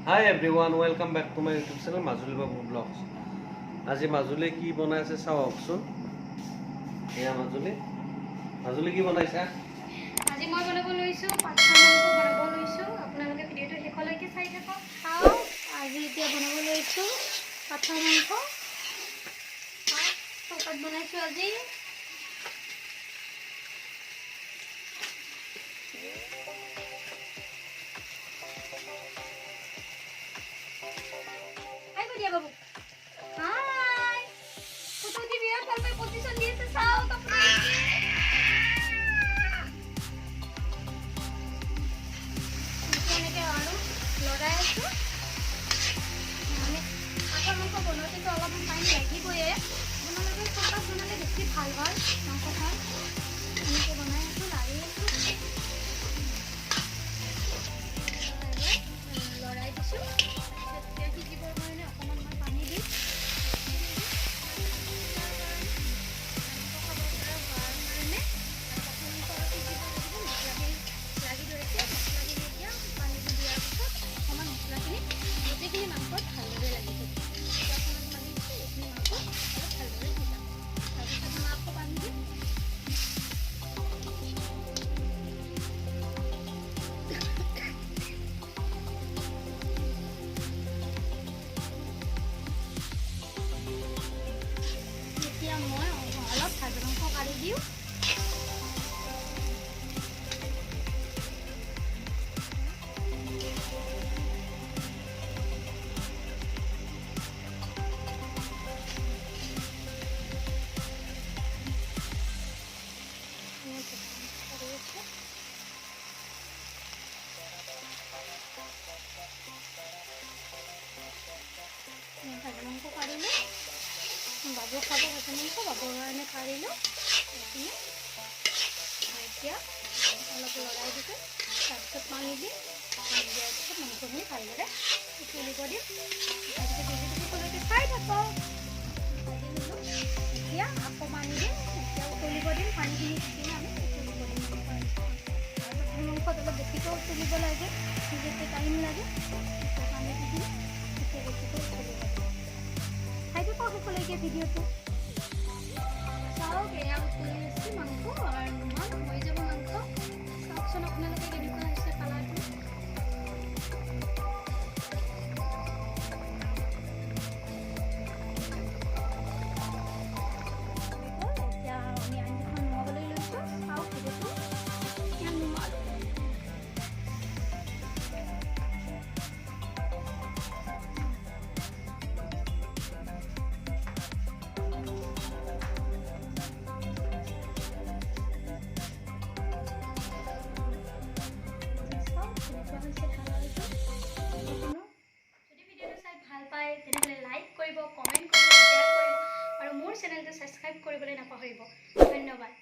Hi everyone, welcome back to my YouTube channel Majuli Babu Vlogs. আজি মাজুলী কি বনাইছে চাওকচোন। এয়া মাজুলী কি বনাইছা? আজি মই বনাব লৈছো পাঠা মাংস বনাব লৈছো। আপোনালোকে ভিডিওটো শেষলৈকে চাই থাকক। চাও আজি এতিয়া বনাব লৈছো পাঠা মাংস। চৌকাত বনাইছো আজি। হাই গুডিয়া বাবু। হাই। ফটো দি বিৰাট ভাল পাই পজিশন দি আছে চাও আপোনালোকে। এনেকৈ আৰু লৰাই আছো। মানে পাঠা মাংস বনাওঁতেতো অলপমান টাইম লাগিবয়ে। আপোনালোকে চৌকাত বনালে বেছি ভাল হয় মাংসখন। এনেকৈ বনাই আছো, লাৰি আছো। লৰাই দিছো। এতিয়া সিজিবৰ কাৰণে অকণমান মই পানী দিম। গোটেইখিনি মাংসত ভালদৰে লাগি থাকিব। অকণমান পানী দিছোঁ, এইখিনি মাংস অলপ ভালদৰে সিজাম। তাৰপিছত মই আকৌ পানী দিম। এতিয়া মই অলপ ভাজা মাংস কাঢ়ি দিওঁ। ভাজা মাংস কাঢ়িলোঁ। বাবু খাব ভাজা মাংস, বাবুৰ কাৰণে কাঢ়িলোঁ। এতিয়া অলপ লৰাই দিছোঁ। তাৰপিছত পানী দিম। পানী দিয়াৰ পিছত মাংসখিনি ভালদৰে উতলিব দিম। তাৰপিছত শেষলৈকে চাই থাকক। এতিয়া আকৌ পানী দিম। এতিয়া উতলিব দিম। পানীখিনি দি আমি উতলিব দিম। মাংসত অলপ বেছিকৈ উতলিব লাগে, সিজোতে টাইম লাগে। পানী দি দিম। এতিয়া বেছিকৈ উতলিব দিম। চাই থাকক শেষলৈকে ভিডিঅ'টো। চাওক এয়া উতলি আছে মাংস আৰু ইমান হৈ যাব মাংস। চাওকচোন আপোনালোকে কেনেকুৱা হৈছে কালাৰটো। এতিয়া আমি আঞ্জাখন নুমাবলৈ লৈছোঁ। চাওক ভিডিঅ'টো। এতিয়া নুমালোঁ। যদি ভিডিঅ'টো চাই ভাল পায় তেনেহ'লে লাইক কৰিব, কমেণ্ট কৰিব, শ্বেয়াৰ কৰিব আৰু মোৰ চেনেলটো ছাবস্ক্ৰাইব কৰিবলৈ নাপাহৰিব। ধন্যবাদ।